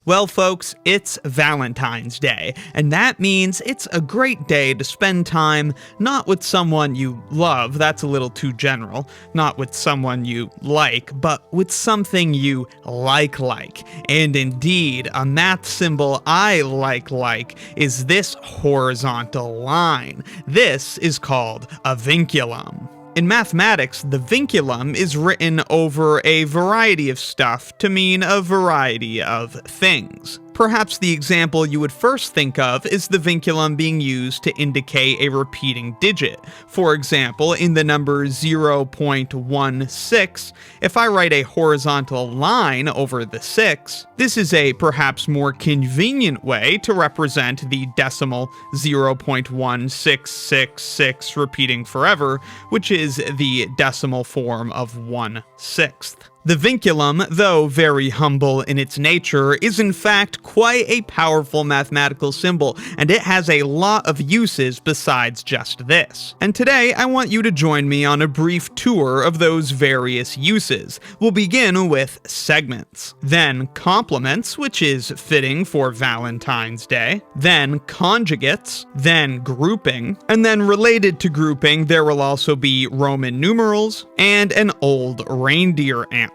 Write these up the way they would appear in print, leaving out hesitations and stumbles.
Well, folks, it's Valentine's Day, and that means it's a great day to spend time not with someone you love, that's a little too general, not with someone you like, but with something you like. And indeed, a math symbol I like is this horizontal line. This is called a vinculum. In mathematics, the vinculum is written over a variety of stuff to mean a variety of things. Perhaps the example you would first think of is the vinculum being used to indicate a repeating digit. For example, in the number 0.16, if I write a horizontal line over the 6, this is a perhaps more convenient way to represent the decimal 0.1666 repeating forever, which is the decimal form of 1/6. The vinculum, though very humble in its nature, is in fact quite a powerful mathematical symbol, and it has a lot of uses besides just this. And today I want you to join me on a brief tour of those various uses. We'll begin with segments, then complements, which is fitting for Valentine's Day, then conjugates, then grouping, and then related to grouping there will also be Roman numerals and an old reindeer antler.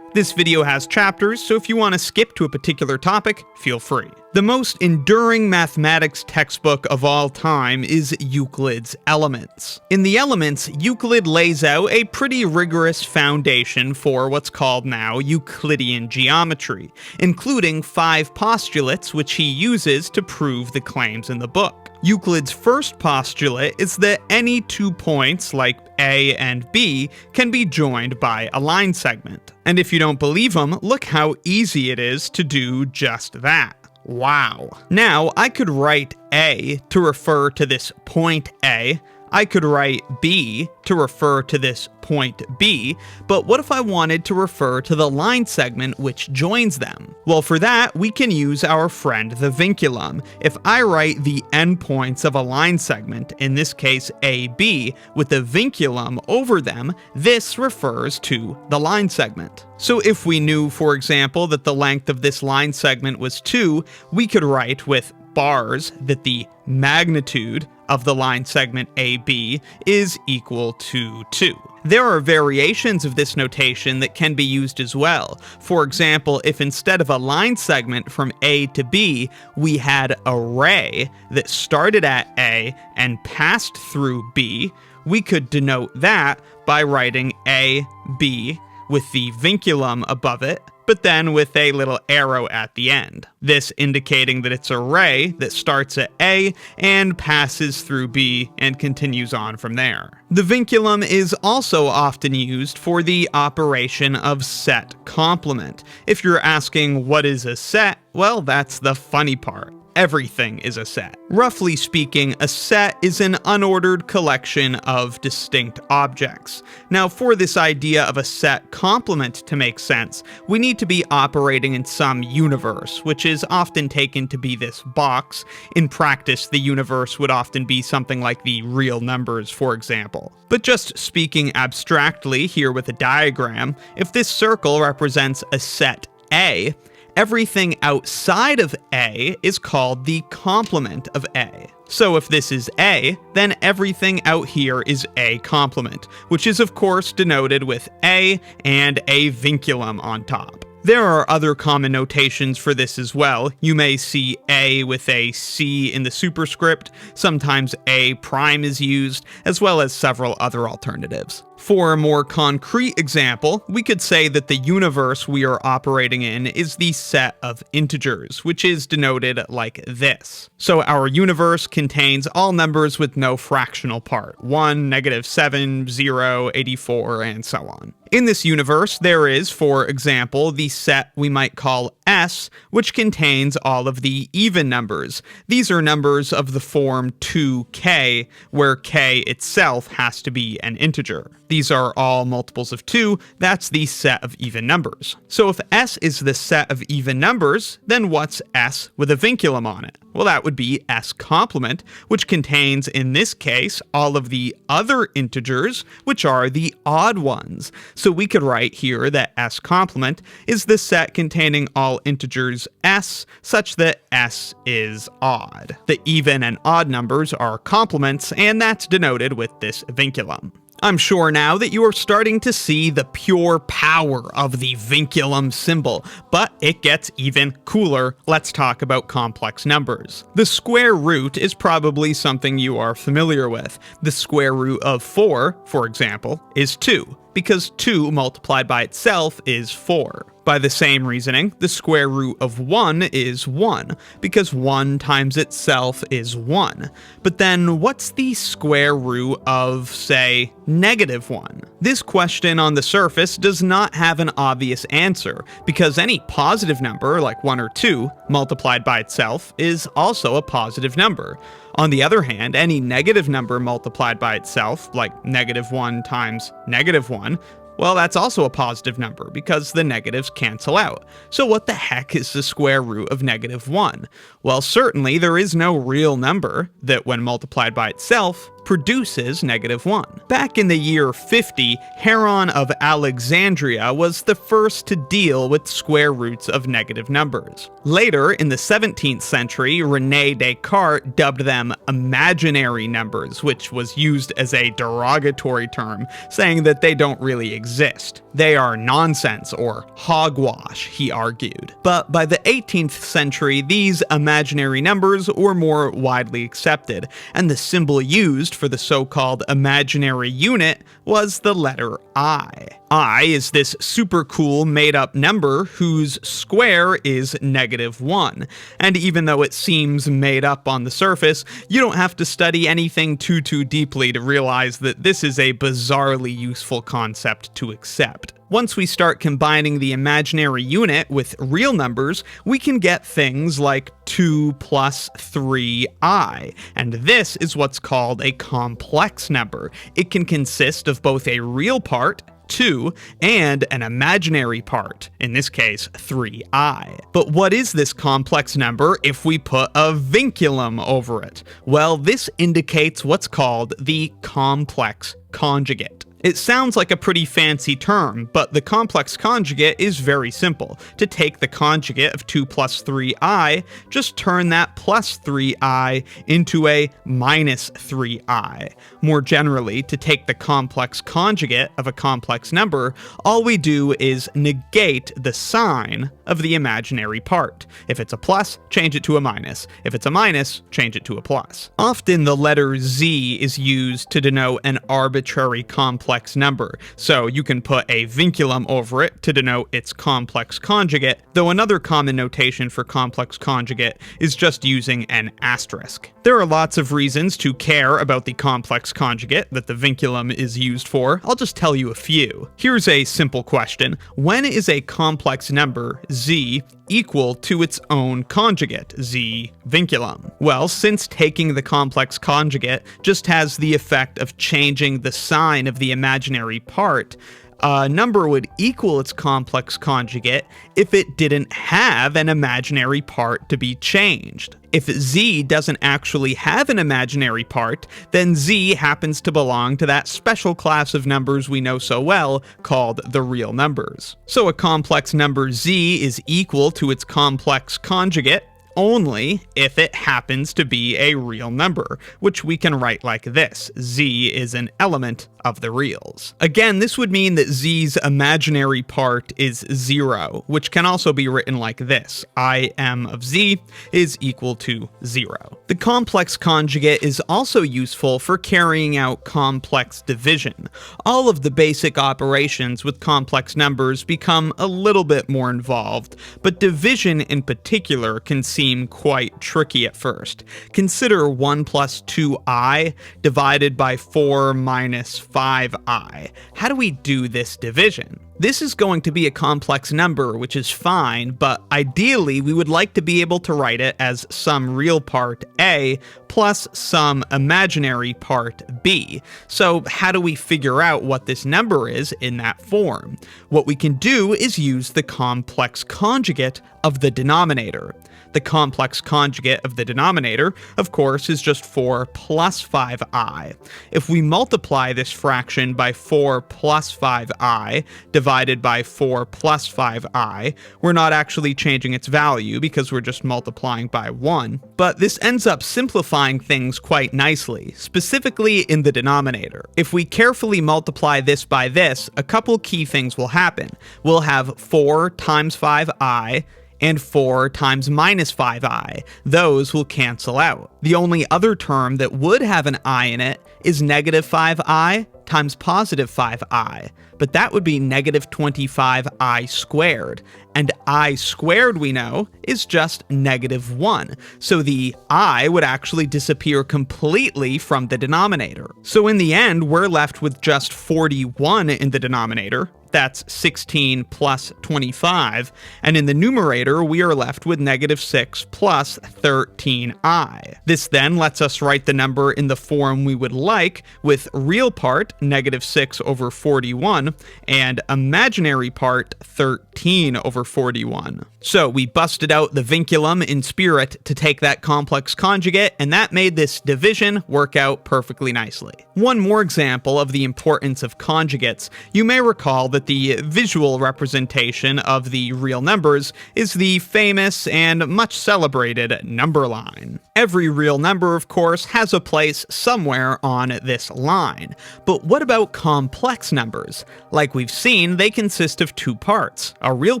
This video has chapters, so if you want to skip to a particular topic, feel free. The most enduring mathematics textbook of all time is Euclid's Elements. In the Elements, Euclid lays out a pretty rigorous foundation for what's called now Euclidean geometry, including 5 postulates which he uses to prove the claims in the book. Euclid's first postulate is that any 2 points, like A and B, can be joined by a line segment. And if you don't believe him, look how easy it is to do just that. Wow. Now, I could write A to refer to this point A, I could write B to refer to this point B, but what if I wanted to refer to the line segment which joins them? Well, for that, we can use our friend the vinculum. If I write the endpoints of a line segment, in this case AB, with the vinculum over them, this refers to the line segment. So if we knew, for example, that the length of this line segment was 2, we could write with bars that the magnitude of the line segment AB is equal to 2. There are variations of this notation that can be used as well. For example, if instead of a line segment from A to B, we had a ray that started at A and passed through B, we could denote that by writing AB with the vinculum above it, but then with a little arrow at the end. This indicating that it's a ray that starts at A and passes through B and continues on from there. The vinculum is also often used for the operation of set complement. If you're asking what is a set, well, that's the funny part. Everything is a set. Roughly speaking, a set is an unordered collection of distinct objects. Now, for this idea of a set complement to make sense, we need to be operating in some universe, which is often taken to be this box. In practice, the universe would often be something like the real numbers, for example. But just speaking abstractly here with a diagram, if this circle represents a set A, everything outside of A is called the complement of A. So if this is A, then everything out here is A complement, which is of course denoted with A and a vinculum on top. There are other common notations for this as well. You may see A with a C in the superscript, sometimes A prime is used, as well as several other alternatives. For a more concrete example, we could say that the universe we are operating in is the set of integers, which is denoted like this. So our universe contains all numbers with no fractional part, 1, -7, 0, 84, and so on. In this universe, there is, for example, the set we might call S, which contains all of the even numbers. These are numbers of the form 2k, where k itself has to be an integer. These are all multiples of 2, that's the set of even numbers. So if S is the set of even numbers, then what's S with a vinculum on it? Well, that would be S complement, which contains, in this case, all of the other integers, which are the odd ones. So we could write here that S complement is the set containing all integers S, such that S is odd. The even and odd numbers are complements, and that's denoted with this vinculum. I'm sure now that you are starting to see the pure power of the vinculum symbol, but it gets even cooler. Let's talk about complex numbers. The square root is probably something you are familiar with. The square root of 4, for example, is 2, because 2 multiplied by itself is 4. By the same reasoning, the square root of 1 is 1, because 1 times itself is 1. But then what's the square root of, say, -1? This question on the surface does not have an obvious answer, because any positive number, like 1 or 2, multiplied by itself is also a positive number. On the other hand, any negative number multiplied by itself, like -1 times -1, well, that's also a positive number because the negatives cancel out. So what the heck is the square root of -1? Well, certainly there is no real number that, when multiplied by itself, produces -1. Back in the year 50, Heron of Alexandria was the first to deal with square roots of negative numbers. Later, in the 17th century, René Descartes dubbed them imaginary numbers, which was used as a derogatory term, saying that they don't really exist. They are nonsense or hogwash, he argued. But by the 18th century, these imaginary numbers were more widely accepted, and the symbol used for the so-called imaginary unit was the letter I. I is this super cool made-up number whose square is -1. And even though it seems made up on the surface, you don't have to study anything too deeply to realize that this is a bizarrely useful concept to accept. Once we start combining the imaginary unit with real numbers, we can get things like 2 plus 3i, and this is what's called a complex number. It can consist of both a real part, 2, and an imaginary part, in this case 3i. But what is this complex number if we put a vinculum over it? Well, this indicates what's called the complex conjugate. It sounds like a pretty fancy term, but the complex conjugate is very simple. To take the conjugate of 2 plus 3i, just turn that plus 3i into a minus 3i. More generally, to take the complex conjugate of a complex number, all we do is negate the sign of the imaginary part. If it's a plus, change it to a minus. If it's a minus, change it to a plus. Often the letter Z is used to denote an arbitrary complex number, so you can put a vinculum over it to denote its complex conjugate, though another common notation for complex conjugate is just using an asterisk. There are lots of reasons to care about the complex conjugate that the vinculum is used for. I'll just tell you a few. Here's a simple question. When is a complex number, Z, equal to its own conjugate, Z vinculum? Well, since taking the complex conjugate just has the effect of changing the sign of the imaginary part, a number would equal its complex conjugate if it didn't have an imaginary part to be changed. If Z doesn't actually have an imaginary part, then Z happens to belong to that special class of numbers we know so well called the real numbers. So a complex number Z is equal to its complex conjugate only if it happens to be a real number, which we can write like this: Z is an element of the reals. Again, this would mean that Z's imaginary part is 0, which can also be written like this: Im of Z is equal to 0. The complex conjugate is also useful for carrying out complex division. All of the basic operations with complex numbers become a little bit more involved, but division in particular can seem quite tricky at first. Consider 1 plus 2i divided by 4 minus 5i. How do we do this division? This is going to be a complex number, which is fine, but ideally we would like to be able to write it as some real part A plus some imaginary part B. So how do we figure out what this number is in that form? What we can do is use the complex conjugate of the denominator. The complex conjugate of the denominator, of course, is just 4 plus 5i. If we multiply this fraction by 4 plus 5i divided by 4 plus 5i, we're not actually changing its value because we're just multiplying by 1. But this ends up simplifying things quite nicely, specifically in the denominator. If we carefully multiply this by this, a couple key things will happen. We'll have 4 times 5i and 4 times minus 5i. Those will cancel out. The only other term that would have an I in it is negative 5i times positive 5i, but that would be negative 25i squared, and I squared, we know, is just negative 1, so the I would actually disappear completely from the denominator. So in the end, we're left with just 41 in the denominator. That's 16 plus 25, and in the numerator, we are left with negative 6 plus 13i. This then lets us write the number in the form we would like, with real part, negative 6 over 41, and imaginary part, 13 over 41. So we busted out the vinculum in spirit to take that complex conjugate, and that made this division work out perfectly nicely. One more example of the importance of conjugates. You may recall that the visual representation of the real numbers is the famous and much celebrated number line. Every real number, of course, has a place somewhere on this line. But what about complex numbers? Like we've seen, they consist of two parts, a real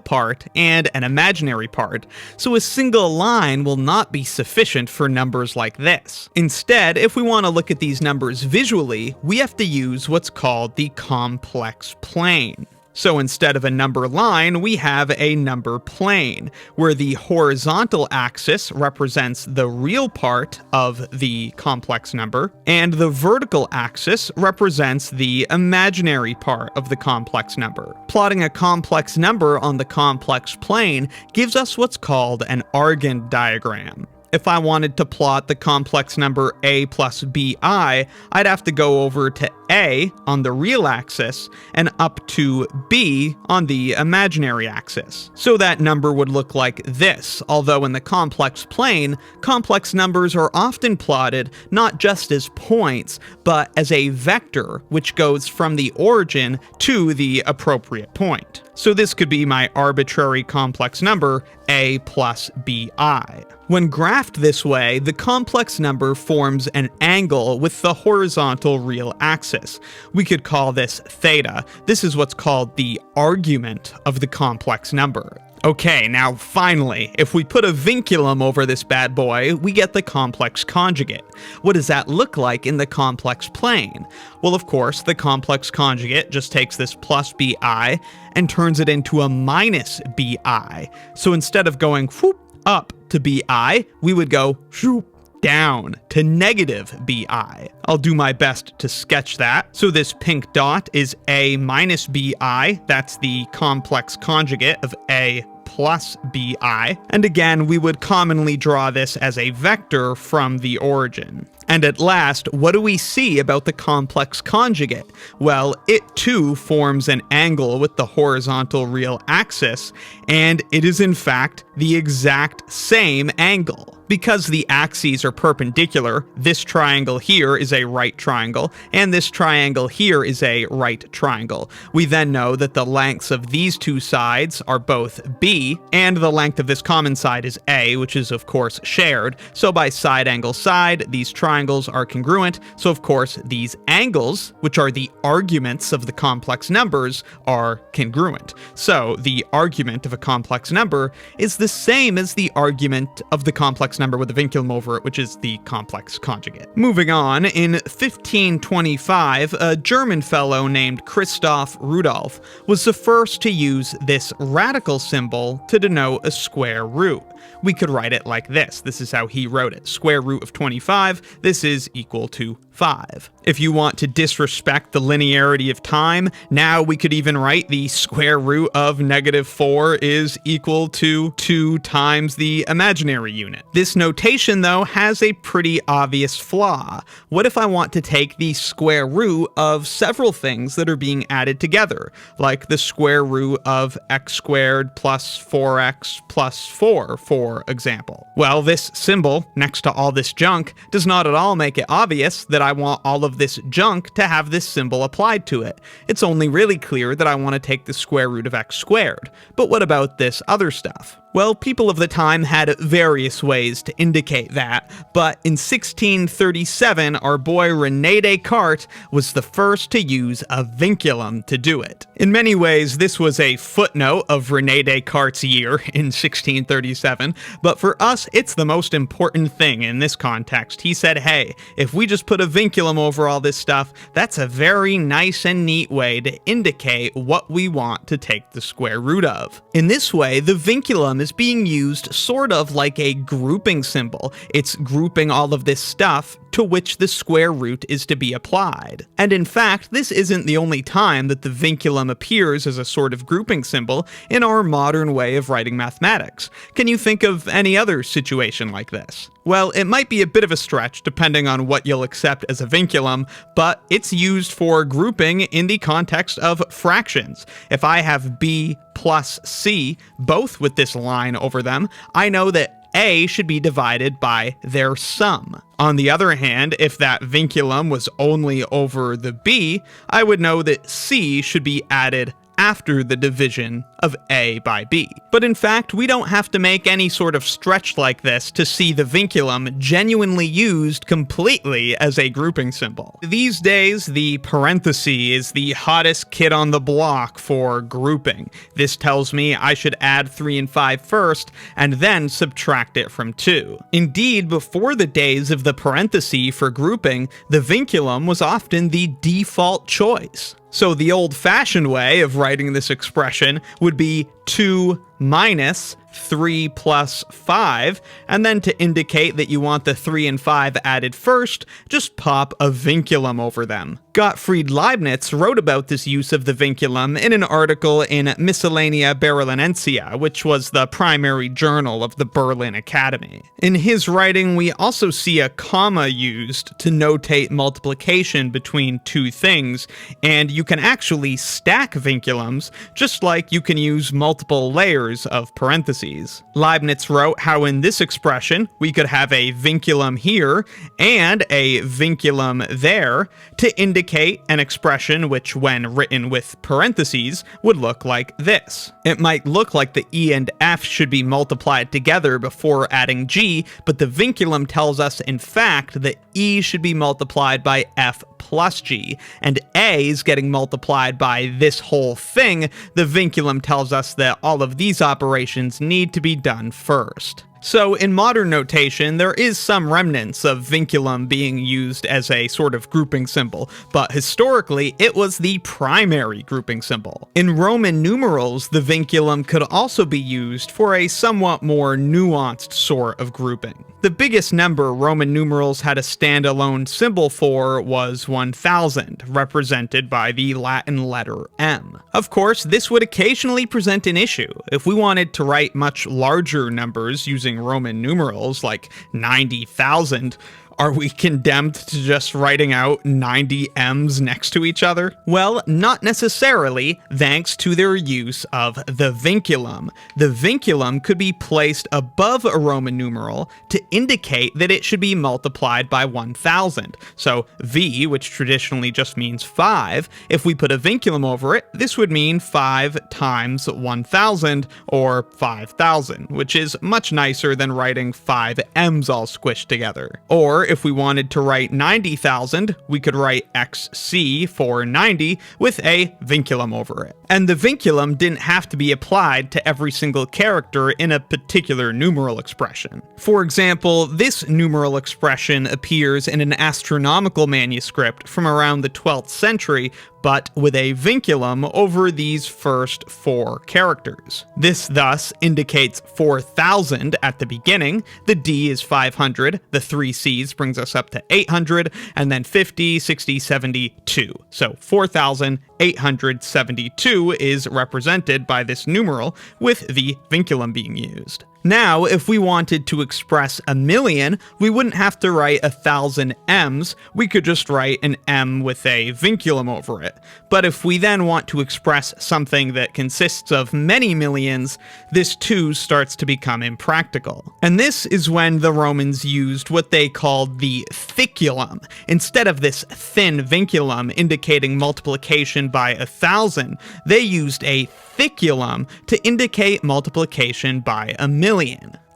part and an imaginary part, so a single line will not be sufficient for numbers like this. Instead, if we want to look at these numbers visually, we have to use what's called the complex plane. So instead of a number line, we have a number plane, where the horizontal axis represents the real part of the complex number, and the vertical axis represents the imaginary part of the complex number. Plotting a complex number on the complex plane gives us what's called an Argand diagram. If I wanted to plot the complex number a plus bi, I'd have to go over to a on the real axis and up to b on the imaginary axis. So that number would look like this, although in the complex plane, complex numbers are often plotted not just as points, but as a vector, which goes from the origin to the appropriate point. So this could be my arbitrary complex number, a plus bi. When graphed this way, the complex number forms an angle with the horizontal real axis. We could call this theta. This is what's called the argument of the complex number. Okay, now finally, if we put a vinculum over this bad boy, we get the complex conjugate. What does that look like in the complex plane? Well, of course, the complex conjugate just takes this plus bi and turns it into a minus bi. So instead of going whoop up to bi, we would go whoop down to negative bi. I'll do my best to sketch that. So this pink dot is a minus bi. That's the complex conjugate of a plus bi. And again, we would commonly draw this as a vector from the origin. And at last, what do we see about the complex conjugate? Well, it too forms an angle with the horizontal real axis, and it is in fact the exact same angle. Because the axes are perpendicular, this triangle here is a right triangle, and this triangle here is a right triangle. We then know that the lengths of these two sides are both b, and the length of this common side is a, which is of course shared. So by side angle side, these triangles are congruent, so of course these angles, which are the arguments of the complex numbers, are congruent. So the argument of a complex number is the same as the argument of the complex number with a vinculum over it, which is the complex conjugate. Moving on, in 1525, a German fellow named Christoph Rudolph was the first to use this radical symbol to denote a square root. We could write it like this. This is how he wrote it. Square root of 25, this is equal to 5. If you want to disrespect the linearity of time, now we could even write the square root of -4 is equal to 2 times the imaginary unit. This notation, though, has a pretty obvious flaw. What if I want to take the square root of several things that are being added together, like the square root of x squared plus 4x plus 4, for example? Well, this symbol, next to all this junk, does not at all make it obvious that I want all of this junk to have this symbol applied to it. It's only really clear that I want to take the square root of x squared. But what about this other stuff? Well, people of the time had various ways to indicate that, but in 1637, our boy René Descartes was the first to use a vinculum to do it. In many ways, this was a footnote of René Descartes' year in 1637, but for us, it's the most important thing in this context. He said, hey, if we just put a vinculum over all this stuff, that's a very nice and neat way to indicate what we want to take the square root of. In this way, the vinculum is being used sort of like a grouping symbol. It's grouping all of this stuff to which the square root is to be applied. And in fact, this isn't the only time that the vinculum appears as a sort of grouping symbol in our modern way of writing mathematics. Can you think of any other situation like this? Well, it might be a bit of a stretch depending on what you'll accept as a vinculum, but it's used for grouping in the context of fractions. If I have b plus c, both with this line over them, I know that a should be divided by their sum. On the other hand, if that vinculum was only over the b, I would know that c should be added after the division of a by b. But in fact, we don't have to make any sort of stretch like this to see the vinculum genuinely used completely as a grouping symbol. These days, the parenthesis is the hottest kid on the block for grouping. This tells me I should add 3 and 5 first, and then subtract it from 2. Indeed, before the days of the parenthesis for grouping, the vinculum was often the default choice. So the old-fashioned way of writing this expression would be 2 minus 3 plus 5, and then to indicate that you want the 3 and 5 added first, just pop a vinculum over them. Gottfried Leibniz wrote about this use of the vinculum in an article in Miscellanea Berlinensia, which was the primary journal of the Berlin Academy. In his writing, we also see a comma used to notate multiplication between two things, and you can actually stack vinculums, just like you can use multiple layers of parentheses. Leibniz wrote how in this expression, we could have a vinculum here and a vinculum there to indicate an expression which, when written with parentheses, would look like this. It might look like the e and f should be multiplied together before adding g, but the vinculum tells us, in fact, that e should be multiplied by f plus g, and a is getting multiplied by this whole thing. The vinculum tells us that all of these operations need to be done first. So in modern notation, there is some remnants of vinculum being used as a sort of grouping symbol, but historically it was the primary grouping symbol. In Roman numerals, the vinculum could also be used for a somewhat more nuanced sort of grouping. The biggest number Roman numerals had a standalone symbol for was 1000, represented by the Latin letter M. Of course, this would occasionally present an issue. If we wanted to write much larger numbers using Roman numerals, like 90,000, are we condemned to just writing out 90 M's next to each other? Well, not necessarily, thanks to their use of the vinculum. The vinculum could be placed above a Roman numeral to indicate that it should be multiplied by 1000. So V, which traditionally just means 5, if we put a vinculum over it, this would mean 5 times 1000, or 5000, which is much nicer than writing 5 M's all squished together. Or if we wanted to write 90,000, we could write XC for 90 with a vinculum over it. And the vinculum didn't have to be applied to every single character in a particular numeral expression. For example, this numeral expression appears in an astronomical manuscript from around the 12th century, but with a vinculum over these first 4 characters. This thus indicates 4000 at the beginning, the D is 500, the 3 C's brings us up to 800, and then 50, 60, 72. So 4,872 is represented by this numeral, with the vinculum being used. Now, if we wanted to express a million, we wouldn't have to write 1,000 M's, we could just write an M with a vinculum over it. But if we then want to express something that consists of many millions, this too starts to become impractical. And this is when the Romans used what they called the vinculum. Instead of this thin vinculum indicating multiplication by 1,000, they used a vinculum to indicate multiplication by a million.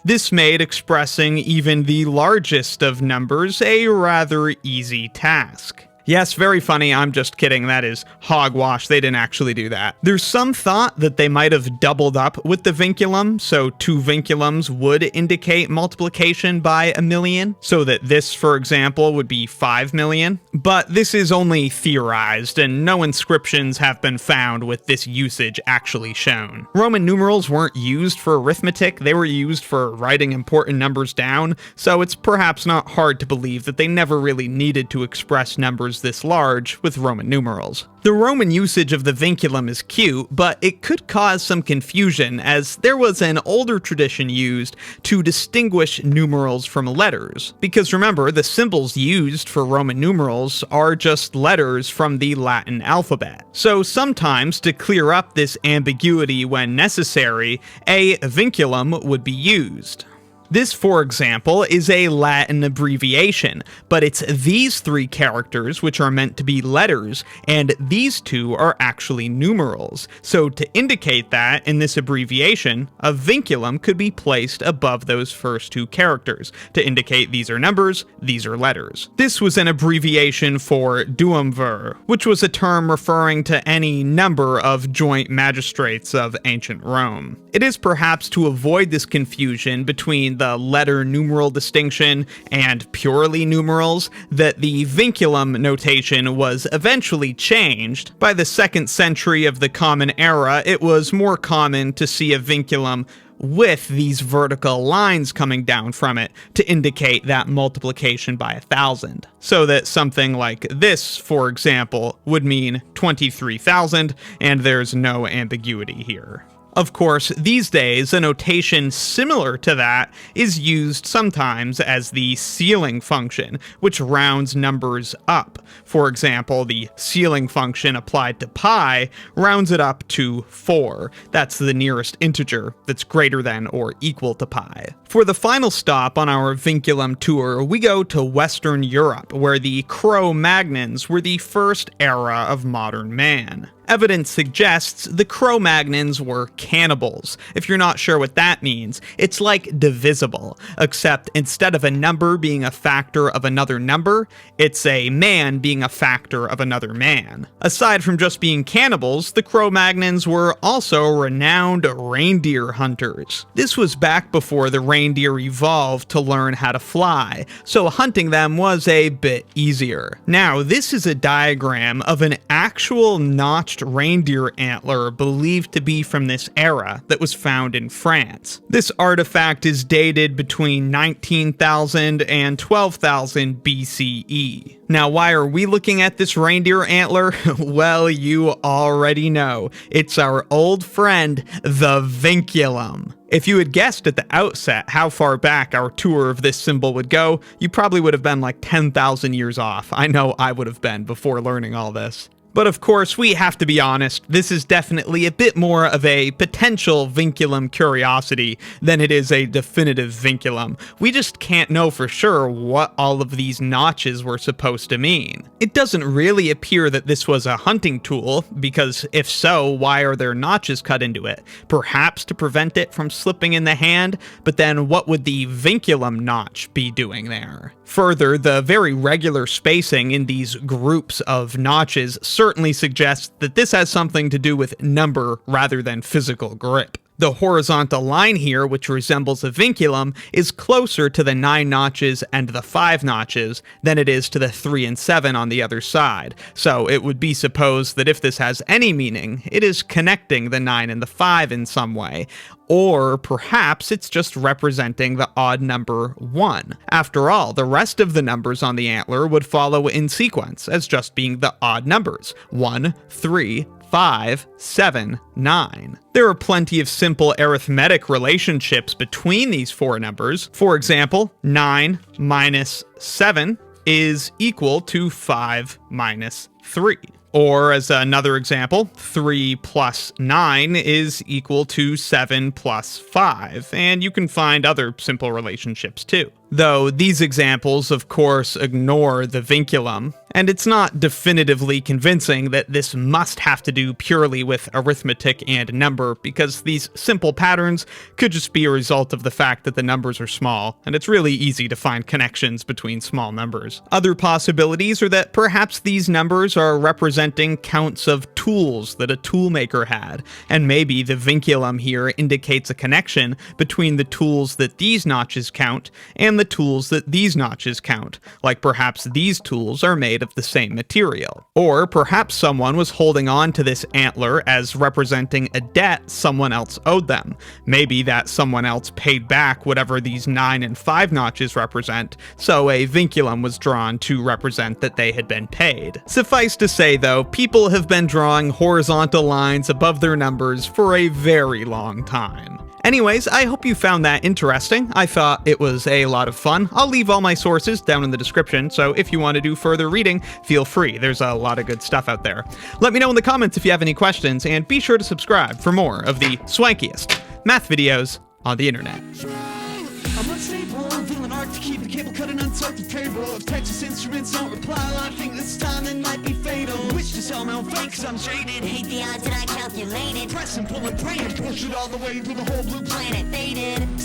This made expressing even the largest of numbers a rather easy task. Yes, very funny, I'm just kidding, that is hogwash, they didn't actually do that. There's some thought that they might have doubled up with the vinculum, so 2 vinculums would indicate multiplication by a million, so that this, for example, would be 5 million. But this is only theorized, and no inscriptions have been found with this usage actually shown. Roman numerals weren't used for arithmetic, they were used for writing important numbers down, so it's perhaps not hard to believe that they never really needed to express numbers this large with Roman numerals. The Roman usage of the vinculum is cute, but it could cause some confusion as there was an older tradition used to distinguish numerals from letters. Because remember, the symbols used for Roman numerals are just letters from the Latin alphabet. So sometimes, to clear up this ambiguity when necessary, a vinculum would be used. This, for example, is a Latin abbreviation, but it's these 3 characters which are meant to be letters, and these 2 are actually numerals. So to indicate that, in this abbreviation, a vinculum could be placed above those first 2 characters, to indicate these are numbers, these are letters. This was an abbreviation for duumvir, which was a term referring to any number of joint magistrates of ancient Rome. It is perhaps to avoid this confusion between the letter numeral distinction and purely numerals that the vinculum notation was eventually changed. By the 2nd century of the Common Era, it was more common to see a vinculum with these vertical lines coming down from it to indicate that multiplication by 1,000. So that something like this, for example, would mean 23,000, and there's no ambiguity here. Of course, these days, a notation similar to that is used sometimes as the ceiling function, which rounds numbers up. For example, the ceiling function applied to pi rounds it up to 4. That's the nearest integer that's greater than or equal to pi. For the final stop on our vinculum tour, we go to Western Europe, where the Cro-Magnons were the first era of modern man. Evidence suggests the Cro-Magnons were cannibals. If you're not sure what that means, it's like divisible, except instead of a number being a factor of another number, it's a man being a factor of another man. Aside from just being cannibals, the Cro-Magnons were also renowned reindeer hunters. This was back before the reindeer evolved to learn how to fly, so hunting them was a bit easier. Now, this is a diagram of an actual notched reindeer antler believed to be from this era that was found in France. This artifact is dated between 19,000 and 12,000 BCE. Now, why are we looking at this reindeer antler? Well, you already know. It's our old friend, the vinculum. If you had guessed at the outset how far back our tour of this symbol would go, you probably would have been like 10,000 years off. I know I would have been before learning all this. But of course, we have to be honest, this is definitely a bit more of a potential vinculum curiosity than it is a definitive vinculum. We just can't know for sure what all of these notches were supposed to mean. It doesn't really appear that this was a hunting tool, because if so, why are there notches cut into it? Perhaps to prevent it from slipping in the hand, but then what would the vinculum notch be doing there? Further, the very regular spacing in these groups of notches certainly suggests that this has something to do with number rather than physical grip. The horizontal line here, which resembles a vinculum, is closer to the 9 notches and the 5 notches than it is to the 3 and 7 on the other side, so it would be supposed that if this has any meaning, it is connecting the 9 and the 5 in some way, or perhaps it's just representing the odd number 1. After all, the rest of the numbers on the antler would follow in sequence as just being the odd numbers: 1, 3, 5, 7, 9. There are plenty of simple arithmetic relationships between these 4 numbers. For example, 9 minus 7 is equal to 5 minus 3. Or as another example, 3 plus 9 is equal to 7 plus 5, and you can find other simple relationships too. Though these examples, of course, ignore the vinculum, and it's not definitively convincing that this must have to do purely with arithmetic and number, because these simple patterns could just be a result of the fact that the numbers are small, and it's really easy to find connections between small numbers. Other possibilities are that perhaps these numbers are representing counts of tools that a toolmaker had, and maybe the vinculum here indicates a connection between the tools that these notches count and the tools that these notches count, like perhaps these tools are made of the same material. Or perhaps someone was holding on to this antler as representing a debt someone else owed them. Maybe that someone else paid back whatever these 9 and 5 notches represent, so a vinculum was drawn to represent that they had been paid. Suffice to say though, people have been drawing horizontal lines above their numbers for a very long time. Anyways, I hope you found that interesting. I thought it was a lot of fun. I'll leave all my sources down in the description, so if you want to do further reading, feel free. There's a lot of good stuff out there. Let me know in the comments if you have any questions, and be sure to subscribe for more of the swankiest math videos on the internet. I'm unstable, I'm feeling hard to keep the cable cut and unsort the table. If Texas Instruments don't reply, well, I think this time it might be fatal. Wish to sell my own fake, cause I'm jaded. Hate the odds that I calculated. Press and pull and pray and push it all the way through the whole blue planet. Planet faded.